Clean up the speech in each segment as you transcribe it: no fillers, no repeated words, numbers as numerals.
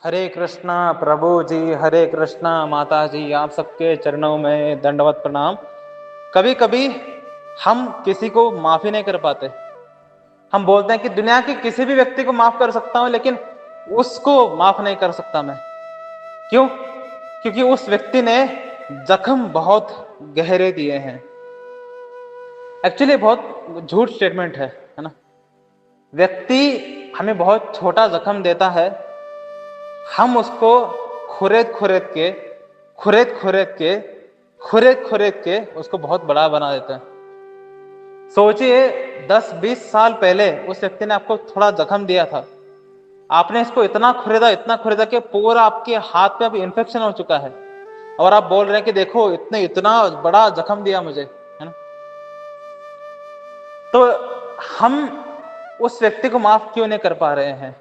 हरे कृष्णा प्रभु जी, हरे कृष्णा माता जी, आप सबके चरणों में दंडवत प्रणाम। कभी कभी हम किसी को माफी नहीं कर पाते। हम बोलते हैं कि दुनिया के किसी भी व्यक्ति को माफ कर सकता हूं, लेकिन उसको माफ नहीं कर सकता मैं। क्यों? क्योंकि उस व्यक्ति ने जख्म बहुत गहरे दिए हैं। एक्चुअली बहुत झूठ स्टेटमेंट है ना। व्यक्ति हमें बहुत छोटा जख्म देता है, हम उसको खुरेद खुरेद के खुरेद खुरेद के खुरेद खुरेद के उसको बहुत बड़ा बना देते हैं। सोचिए, 10-20 साल पहले उस व्यक्ति ने आपको थोड़ा जख्म दिया था, आपने इसको इतना खुरेदा कि पूरा आपके हाथ पे अभी इन्फेक्शन हो चुका है, और आप बोल रहे हैं कि देखो इतना बड़ा जख्म दिया मुझे, है ना। तो हम उस व्यक्ति को माफ क्यों नहीं कर पा रहे हैं?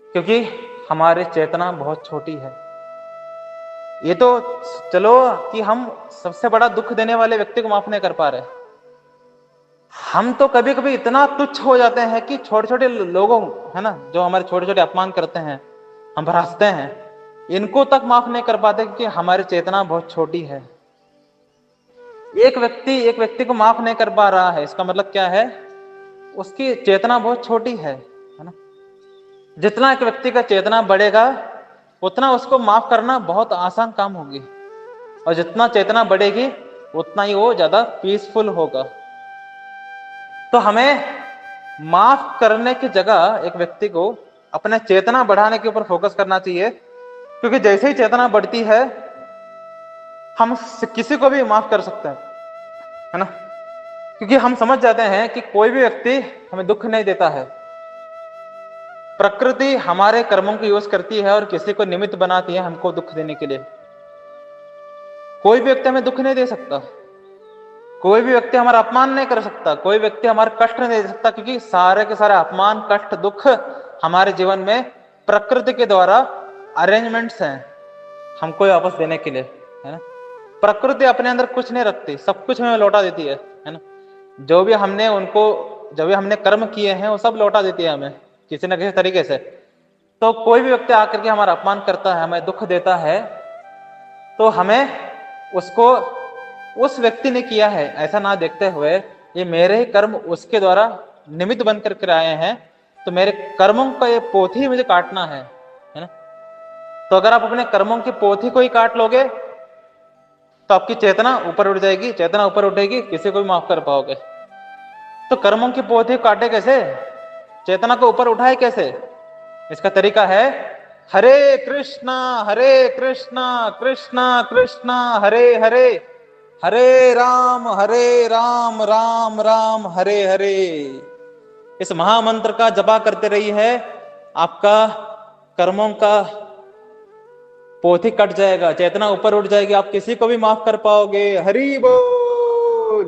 क्योंकि हमारी चेतना बहुत छोटी है। ये तो चलो कि हम सबसे बड़ा दुख देने वाले व्यक्ति को माफ नहीं कर पा रहे, हम तो कभी कभी इतना तुच्छ हो जाते हैं कि छोटे छोटे लोगों, है ना, जो हमारे छोटे छोटे अपमान करते हैं, हम पर हंसते हैं, इनको तक माफ नहीं कर पाते क्योंकि हमारी चेतना बहुत छोटी है। एक व्यक्ति को माफ नहीं कर पा रहा है, इसका मतलब क्या है? उसकी चेतना बहुत छोटी है ना। जितना एक व्यक्ति का चेतना बढ़ेगा, उतना उसको माफ करना बहुत आसान काम होगी, और जितना चेतना बढ़ेगी उतना ही वो ज्यादा पीसफुल होगा। तो हमें माफ करने की जगह एक व्यक्ति को अपने चेतना बढ़ाने के ऊपर फोकस करना चाहिए, क्योंकि जैसे ही चेतना बढ़ती है हम किसी को भी माफ कर सकते हैं, है ना। क्योंकि हम समझ जाते हैं कि कोई भी व्यक्ति हमें दुख नहीं देता है। प्रकृति हमारे कर्मों को यूज करती है और किसी को निमित्त बनाती है हमको दुख देने के लिए। कोई भी व्यक्ति हमें दुख नहीं दे सकता, कोई भी व्यक्ति हमारा अपमान नहीं कर सकता, कोई व्यक्ति हमारा कष्ट नहीं दे सकता, क्योंकि सारे के सारे अपमान, कष्ट, दुख हमारे जीवन में प्रकृति के द्वारा अरेंजमेंट्स हैं हमको वापस देने के लिए, है ना। प्रकृति अपने अंदर कुछ नहीं रखती, सब कुछ हमें लौटा देती है ना। जो भी हमने कर्म किए हैं वो सब लौटा देती है हमें किसी न किसी तरीके से। तो कोई भी व्यक्ति आकर के हमारा अपमान करता है, हमें दुख देता है, तो हमें उसको उस व्यक्ति ने किया है ऐसा ना देखते हुए, ये मेरे ही कर्म उसके द्वारा निमित्त बन करके आए हैं, तो मेरे कर्मों का ये पोथी मुझे काटना है ना। तो अगर आप अपने कर्मों की पोथी को ही काट लोगे तो आपकी चेतना ऊपर उठ जाएगी, चेतना ऊपर उठेगी, किसी को भी माफ कर पाओगे। तो कर्मों की पोथी काटे कैसे, चेतना को ऊपर उठाए कैसे? इसका तरीका है हरे कृष्णा कृष्णा कृष्णा हरे हरे, हरे राम राम राम हरे हरे। इस महामंत्र का जपा करते रही है, आपका कर्मों का पोथी कट जाएगा, चेतना ऊपर उठ जाएगी, आप किसी को भी माफ कर पाओगे। हरि बोल।